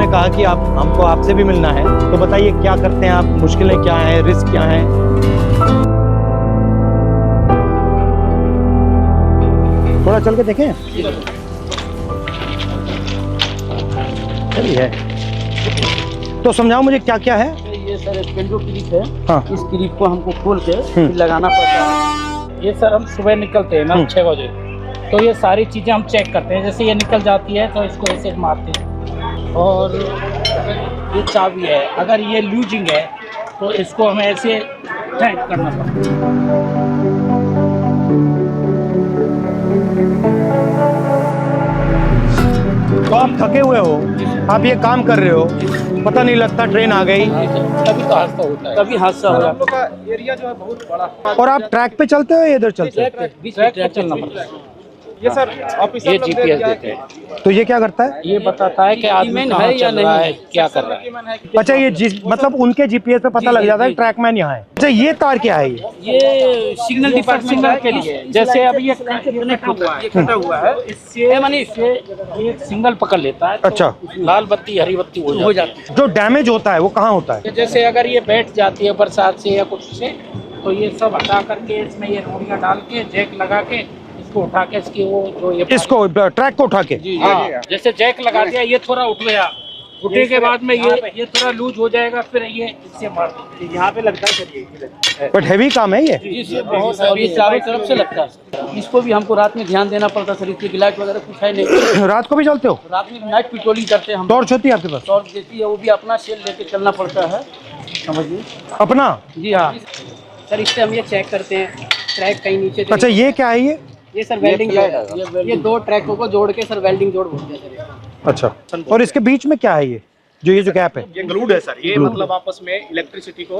ने कहा कि आप हमको आपसे भी मिलना है, तो बताइए क्या करते हैं आप, मुश्किलें क्या हैं, रिस्क क्या हैं? थोड़ा चल के देखें। चलिए, तो समझाओ मुझे क्या क्या है। ये सर स्पेंडो क्लिप है। हाँ। इस क्लिप को हमको खोल के फिर लगाना पड़ता है। ये सर हम सुबह निकलते हैं ना 6 बजे, तो ये सारी चीज़ें हम चेक करते हैं। जैसे ये निकल जाती है तो इसको ऐसे मारते हैं। और ये चाबी है, अगर ये लूजिंग है तो इसको हमें ऐसे टाइट करना पड़ता है। तो आप थके हुए हो, आप ये काम कर रहे हो, पता नहीं लगता ट्रेन आ गई, कभी तो हादसा होता है, कभी हादसा हो जाता है। एरिया जो है बहुत बड़ा। और आप ट्रैक पे चलते हो या इधर चलते हो? ट्रैक चलना पड़ता है। ये सर ऑफिसर ये लोग GPS क्या देते हैं। तो ये क्या करता है? ये बताता है कि आदमी कहाँ चल रहा है, क्या कर रहा है। अच्छा, ये मतलब उनके जीपीएस पे पता लग जाता है ट्रैकमैन यहाँ है। अच्छा, ये तार क्या है ये सिग्नल डिपार्टमेंट के लिए। जैसे अभी ये कटा हुआ है, इससे ये सिग्नल पकड़ लेता है। अच्छा। तो लाल बत्ती हरी बत्ती हो जाती है। जो डैमेज होता है वो कहाँ होता है? जैसे अगर ये बैठ जाती है बरसात से या कुछ से, तो ये सब हटा करके इसमें ये रोड़ियाँ डाल के जैक लगा के इसको उठा के इसकी वो जो ये इसको ट्रैक को उठा के? हाँ, जैसे जैक लगा दिया, ये थोड़ा उठ गया, उठने के बाद में ये थोड़ा लूज हो जाएगा, फिर ये इससे मार देते हैं। यहाँ पे लगता है। बट हैवी काम है ये। ये बहुत ये चारों तरफ से लगता है। इसको भी हमको रात में ध्यान देना पड़ता है सर, इसकी लाइट वगैरह कुछ है नहीं। रात को भी चलते हो? रात में नाइट पेट्रोलिंग करते हैं हम। टॉर्च होती है आपके पास? टॉर्च देती है, वो भी अपना सेल लेके चलना पड़ता है, समझिए। अपना? जी हाँ सर, इससे हम ये चेक करते हैं ट्रैक कहीं नीचे। अच्छा, ये क्या है ये सर वेल्डिंग है। ये दो ट्रैकों को जोड़ के सर वेल्डिंग जोड़ बोलते हैं सर। अच्छा, और इसके बीच में क्या है ये जो गैप है? ये ग्लूड है सर, ये मतलब आपस में इलेक्ट्रिसिटी को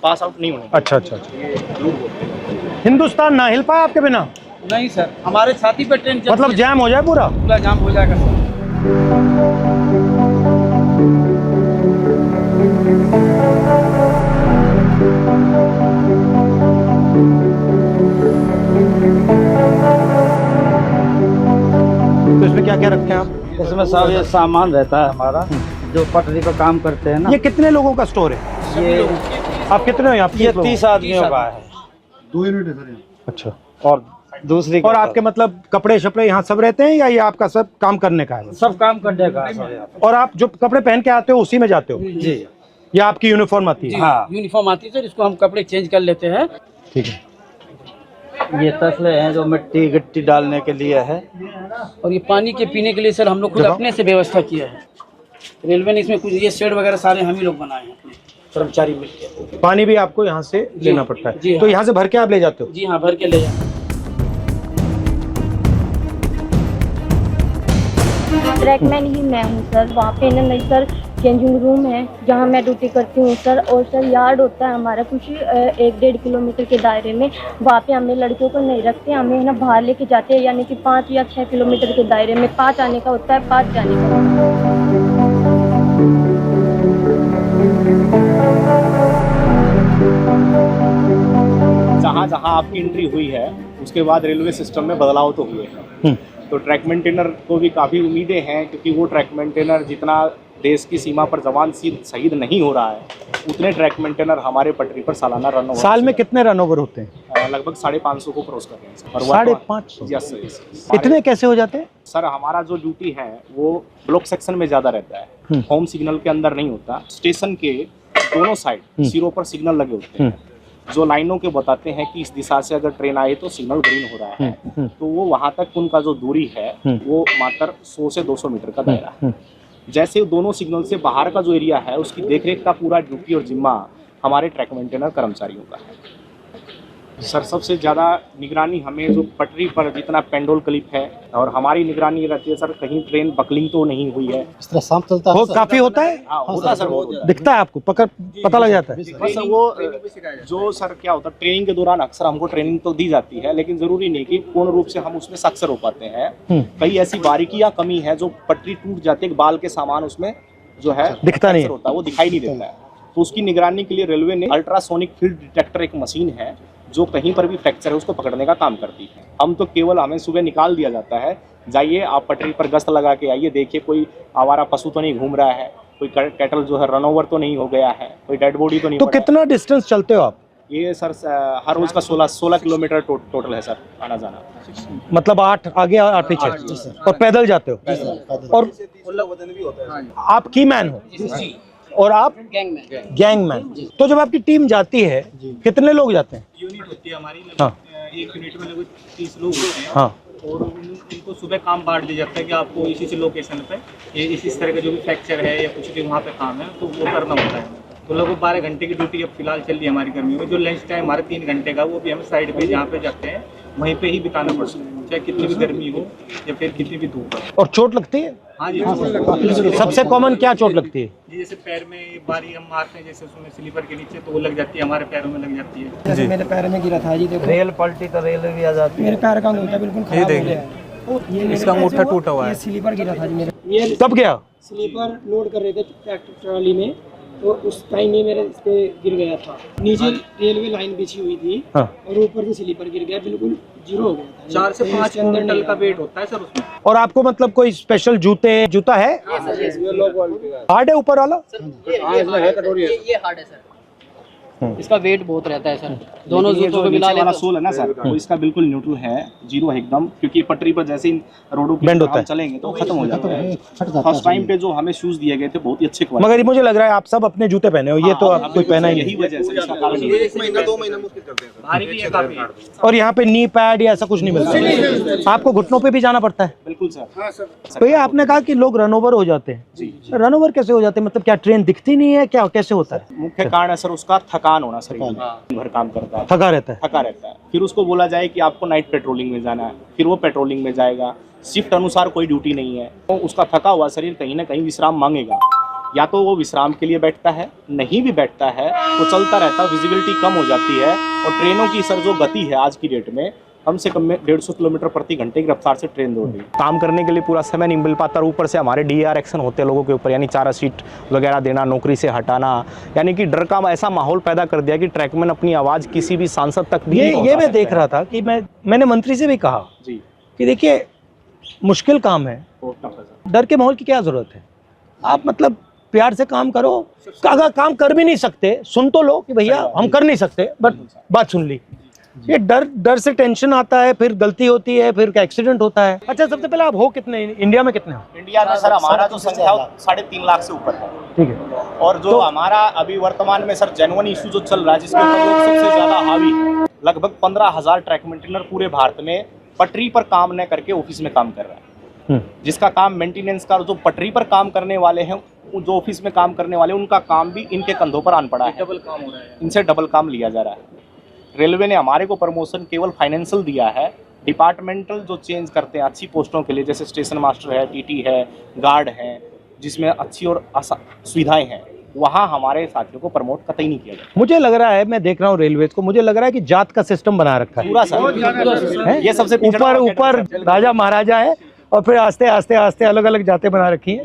पास आउट नहीं होने। अच्छा अच्छा अच्छा। हिंदुस्तान ना हिल पाया आपके बिना? नहीं सर, हमारे छाती पे ट्रेन मतलब जैम हो जाए पूरा? पूरा जाम हो जाएगा सर। तो इसमें क्या क्या रखते हैं आप? इसमें सब ये सामान रहता है हमारा, जो पटरी पर काम करते हैं ना। ये कितने लोगों का स्टोर है? ये आप कितने हो यहाँ? ये 30 आदमियों का है। 2 यूनिट है सर। अच्छा। और दूसरी और आपके मतलब कपड़े शपड़े यहाँ सब रहते हैं या ये आपका सब काम करने का है? सब काम करने का है सर। और आप जो कपड़े पहन के आते हो उसी में जाते हो जी या आपकी यूनिफॉर्म आती है? हाँ, यूनिफॉर्म आती है सर, इसको हम कपड़े चेंज कर लेते हैं। ठीक है। ये तसले हैं जो मिट्टी गिट्टी डालने के लिए है, और ये पानी के पीने के लिए सर हम लोग खुद अपने से व्यवस्था किया है। रेलवे ने इसमें कुछ ये शेड वगैरह सारे हम ही लोग बनाए हैं अपने कर्मचारी मिलकर। पानी भी आपको यहाँ से लेना पड़ता जी है? हाँ। तो यहाँ से भर के आप ले जाते हो? जी हाँ, भर के ले जाते हैं। ट्रैकमैन ही मैं हूँ सर। वहाँ पे ना मेरी सर चेंजिंग रूम है जहाँ मैं ड्यूटी करती हूँ सर। और सर यार्ड होता है हमारा कुछ 1-1.5 किलोमीटर के दायरे में। वहाँ पे हमें लड़कियों को नहीं रखते, हमें ना बाहर लेके जाते हैं, यानी कि 5 या 6 किलोमीटर के दायरे में। 5 आने का होता है, 5 जाने का। जहाँ जहाँ आपकी एंट्री हुई है उसके बाद रेलवे सिस्टम में बदलाव तो हुए हैं। तो ट्रैक मेंटेनर को भी काफ़ी उम्मीदें हैं, क्योंकि वो ट्रैक मेंटेनर जितना देश की सीमा पर जवान शहीद नहीं हो रहा है, उतने ट्रैक मेंटेनर हमारे पटरी पर सालाना रन ओवर। साल में कितने रन ओवर होते हैं? लगभग 550 को क्रॉस कर रहे हैं। 550? Yes sir. इतने कैसे हो जाते हैं? सर हमारा जो ड्यूटी है वो ब्लॉक सेक्शन में ज़्यादा रहता है, होम सिग्नल के अंदर नहीं होता। स्टेशन के दोनों साइड सिरों पर सिग्नल लगे होते हैं, जो लाइनों के बताते हैं कि इस दिशा से अगर ट्रेन आई तो सिग्नल ग्रीन हो रहा है। तो वो वहाँ तक उनका जो दूरी है वो मात्र 100 से 200 मीटर का दायरा है। जैसे दोनों सिग्नल से बाहर का जो एरिया है उसकी देखरेख का पूरा ड्यूटी और जिम्मा हमारे ट्रैक मेंटेनर कर्मचारियों का है। सर सबसे ज़्यादा निगरानी हमें जो पटरी पर जितना पेंडोल क्लिप है, और हमारी निगरानी रहती है सर कहीं ट्रेन बकलिंग तो नहीं हुई है। इस तरह शाम चलता है। काफी होता है? हाँ होता है सर, बहुत दिखता है आपको? पता लग जाता है? बस वो जो सर क्या होता है, ट्रेनिंग के दौरान अक्सर हमको ट्रेनिंग तो दी जाती है, लेकिन जरूरी नहीं कि पूर्ण रूप से हम उसमें सक्षम हो पाते हैं। कई ऐसी बारीकियां कमी है जो पटरी टूट जाती है, बाल के सामान उसमें जो है दिखता नहीं होता है, वो दिखाई नहीं देता है। तो उसकी निगरानी के लिए रेलवे ने अल्ट्रासोनिक फील्ड डिटेक्टर एक मशीन है जो कहीं पर भी फ्रैक्चर है उसको पकड़ने का काम करती है। हम तो केवल हमें सुबह निकाल दिया जाता है, जाइए आप पटरी पर गश्त लगा के आइए, देखिए कोई आवारा पशु तो नहीं घूम रहा है, कोई कैटल जो है रन ओवर तो नहीं हो गया है, कोई डेड बॉडी तो नहीं तो पड़ा है। कितना डिस्टेंस चलते हो आप? ये सर हर रोज का 16 किलोमीटर टोटल है सर आना जाना। मतलब 8 आगे 8 पीछे, और पैदल जाते हो? और आप की मैन हो और आप गैंगमैन। तो जब आपकी टीम जाती है कितने लोग जाते हैं? यूनिट होती है हमारी, हाँ एक यूनिट में लगभग 30 लोग होते हैं। हाँ और उनको सुबह काम बांट दिया जाता है कि आपको इसी लोकेशन पे ये इस तरह का जो भी फ्रैक्चर है या कुछ भी वहाँ पे काम है तो वो करना होता है। तो लगभग 12 घंटे की ड्यूटी अब फिलहाल चल रही है हमारी गर्मियों में। जो लंच टाइम हमारा 3 घंटे का वो भी हमें साइड पे जहाँ पे जाते हैं वहीं पे ही बिताना पड़ता है, चाहे कितनी भी गर्मी हो या फिर कितनी भी धूप हो। और चोट लगती है? हाँ जी, सबसे कॉमन क्या चोट लगती है? जी जैसे पैर में बारी हम मारते हैं जैसे उसमें स्लीपर के नीचे तो वो लग जाती है, हमारे पैरों में लग जाती है। जैसे मेरे पैर में गिरा था जी, देखो रेल पलटी तो रेल भी आ जाती मेरे पैर का अंगूठा बिल्कुल खराब हो गया है। ये मेरे इसका पैर से अंगूठा वो- टूटा हुआ है। ये स्लीपर गिरा था जी मेरे, ये तब गया? स्लीपर लोड कर रहे थे ट्रैक्टर ट्रॉली में, तो उस टाइम ही मेरे इस पे गिर गया था। नीचे रेलवे लाइन बिछी हुई थी हाँ। और ऊपर से स्लीपर गिर गया, बिल्कुल जीरो हो गया था। 4 से 5 इसके अंदर क्विंटल का नहीं वेट होता है सर उसमें। और आपको मतलब कोई स्पेशल जूता है? हार्ड है ऊपर वाला? ये हार्ड है सर, इसका वेट बहुत रहता है सर। दोनों लेकिन ये जूतों जो को मिला नीचे ले वाला तो सोल है ना सर, वो इसका बिल्कुल न्यूट्रल है, जीरो है एकदम, क्योंकि पटरी पर जैसे इन रोडों पे Bend होता हम है। चलेंगे तो खत्म हो जाता है। फट जाता फर्स्ट टाइम पे जो हमें शूज दिए गए थे बहुत ही अच्छे क्वालिटी। मगर ये मुझे लग रहा है आप सब अपने जूते पहने हो, ये तो आप कोई पहना ही यही नहीं। वजह है सर, इसका कारण यही है। 1 महीना 2 महीना मुश्किल करते हैं भारी भी है काफी। और यहाँ पे नी पैड या ऐसा कुछ नहीं मिलता? आपको घुटनों पे भी जाना पड़ता है? बिल्कुल सर। तो ये आपने कहा कि लोग रन ओवर हो जाते हैं, रन ओवर कैसे हो जाते हैं? मतलब क्या ट्रेन दिखती नहीं है, क्या कैसे होता है? मुख्य कारण है सर उसका थकान होना, शरीर में भर काम करता है, थका रहता है। थका रहता है। फिर उसको बोला जाए कि आपको नाइट पेट्रोलिंग में जाना है, फिर वो पेट्रोलिंग में जाएगा। शिफ्ट अनुसार कोई ड्यूटी नहीं है, तो उसका थका हुआ शरीर कहीं ना कहीं विश्राम मांगेगा। या तो वो विश्राम के लिए बैठता है, नहीं भी बैठता है तो चलता रहता है, विजिबिलिटी कम हो जाती है। और ट्रेनों की सर जो गति है आज की डेट में कम से कम में 150 किलोमीटर प्रति घंटे की रफ्तार से ट्रेन दौड़ रही है। काम करने के लिए पूरा समय नहीं मिल पाता, और ऊपर से हमारे DAR एक्शन होते हैं लोगों के ऊपर, यानी चारा सीट वगैरह देना, नौकरी से हटाना, यानी कि डर का ऐसा माहौल पैदा कर दिया कि ट्रैकमैन अपनी आवाज़ किसी भी सांसद तक भी नहीं ये पहुंचा मैं सकता देख है। रहा था कि मैंने मंत्री से भी कहा जी, कि देखिए मुश्किल काम है, बहुत टफ है सर। डर के माहौल की क्या जरूरत है? आप मतलब प्यार से काम करो। अगर काम कर भी नहीं सकते सुन तो लो कि भैया हम कर नहीं सकते, बट बात सुन ली। ये डर से टेंशन आता है, फिर गलती होती है, फिर एक्सीडेंट होता है। अच्छा, सबसे पहले आप हो कितने, इंडिया में कितने हो? इंडिया में सर हमारा जो संख्या 3.5 लाख से ऊपर है। ठीक है। और जो हमारा अभी वर्तमान में सर जेन्युइन इशू जो चल रहा है, जिसके ऊपर लोग सबसे ज्यादा हावी है, लगभग 15,000 ट्रैक मेंटेनर पूरे भारत में पटरी पर काम न करके ऑफिस में काम कर रहा है। जिसका काम मेंटेनेंस का, जो पटरी पर काम करने वाले हैं, जो ऑफिस में काम करने वाले, उनका काम भी इनके कंधों पर आन पड़ा है। डबल काम हो रहा है। इनसे डबल काम लिया जा रहा है। रेलवे ने हमारे को प्रमोशन केवल फाइनेंशियल दिया है, डिपार्टमेंटल जो चेंज करते हैं अच्छी पोस्टों के लिए, जैसे स्टेशन मास्टर है, TT है, गार्ड है, जिसमें अच्छी और सुविधाएं हैं, वहाँ हमारे साथियों को प्रमोट कतई नहीं किया जाता। मुझे लग रहा है, मैं देख रहा हूँ रेलवेज को, मुझे लग रहा है कि जात का सिस्टम बना रखा है पूरा सर, ये सबसे ऊपर राजा महाराजा है, और फिर आस्ते आस्ते आस्ते अलग अलग जातें बना रखी हैं।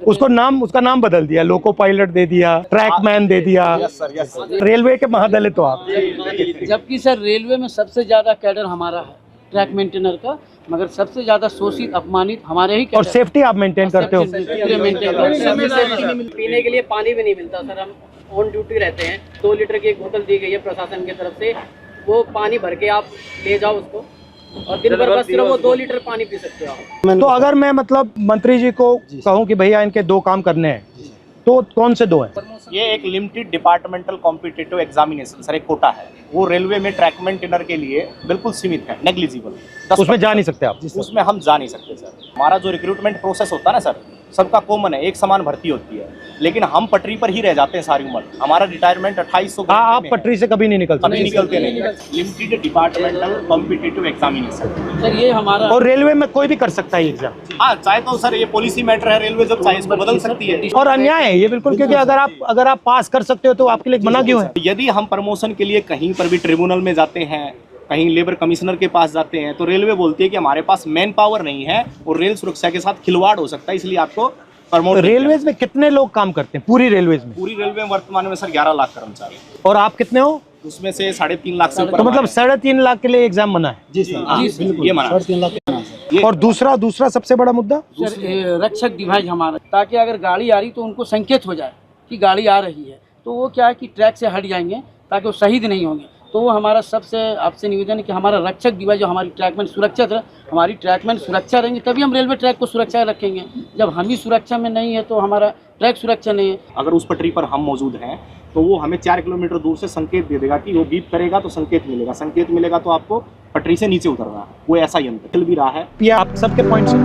उसका नाम बदल दिया, लोको पायलट दे दिया, ट्रैकमैन दे दिया। Yes sir. रेलवे के महादलित तो आप। जबकि सर रेलवे में सबसे ज्यादा कैडर हमारा है ट्रैक मेंटेनर का, मगर सबसे ज्यादा शोषित अपमानित हमारे ही और सेफ्टी आप मेंटेन करते हो? पीने के लिए पानी भी नहीं मिलता सर, हम ऑन ड्यूटी रहते हैं। 2 लीटर की एक बोतल दी गई है प्रशासन की तरफ से, वो पानी भर के आप ले जाओ उसको, और दिन भर बस सिर्फ वो 2 लीटर पानी पी सकते हो आप। तो अगर मैं मतलब मंत्री जी को कहूँ कि भैया इनके 2 काम करने हैं, तो कौन से 2 हैं? ये एक limited departmental competitive examination sir, एक कोटा है, वो रेलवे में ट्रैक मेंटेनर के लिए बिल्कुल सीमित है, नेग्लिजिबल। उसमें जा नहीं सकते आप? उसमें हम जा नहीं सकते सर। हमारा जो रिक्रूटमेंट प्रोसेस होता है ना सर, सबका कॉमन है, एक समान भर्ती होती है, लेकिन हम पटरी पर ही रह जाते हैं सारी उम्र। हमारा रिटायरमेंट 2800। आप पटरी से कभी नहीं निकलते? कभी निकलते नहीं। Limited departmental competitive examination sir ये हमारा, और रेलवे में कोई भी कर सकता है एग्जाम? हाँ, चाहे तो सर ये पॉलिसी मैटर है, रेलवे जब चाहे इसको बदल सकती है। और अन्याय है ये बिल्कुल, क्योंकि अगर आप पास कर सकते हो तो आपके लिए मना क्यों है? यदि हम प्रमोशन के लिए कहीं पर भी ट्रिब्यूनल में जाते हैं, कहीं लेबर कमिश्नर के पास जाते हैं, तो रेलवे बोलती है कि हमारे पास मैन पावर नहीं है और रेल सुरक्षा के साथ खिलवाड़ हो सकता है, इसलिए आपको प्रमोट। रेलवेज में कितने लोग काम करते हैं पूरी रेलवेज में? पूरी रेलवे में वर्तमान में सर 11 लाख कर्मचारी, और आप कितने हो? उसमें से 3.5 लाख से ऊपर। तो मतलब 3.5 लाख के लिए एग्जाम मना है? जी सर, हाँ, बिल्कुल ये मना। 3.5 लाख ये और दूसरा सबसे बड़ा मुद्दा रक्षक डिवाइस हमारा, ताकि अगर गाड़ी आ रही तो उनको संकेत हो जाए कि गाड़ी आ रही है, तो वो क्या है कि ट्रैक से हट जाएंगे ताकि वो शहीद नहीं होंगे। तो वो हमारा सबसे आपसे निवेदन है कि हमारा रक्षक डिवाइस जो हमारी ट्रैकमैन सुरक्षित है, हमारी ट्रैकमैन सुरक्षा रहेंगे तभी हम रेलवे ट्रैक को सुरक्षा रखेंगे। जब हम ही सुरक्षा में नहीं है तो हमारा ट्रैक सुरक्षा नहीं है। अगर उस पटरी पर हम मौजूद हैं तो वो हमें 4 किलोमीटर दूर से संकेत दे देगा कि वो बीप करेगा तो संकेत मिलेगा तो आपको पटरी से नीचे उतरना है। वो ऐसा यंत्र चल भी रहा है। ये आप सबके पॉइंट्स हैं।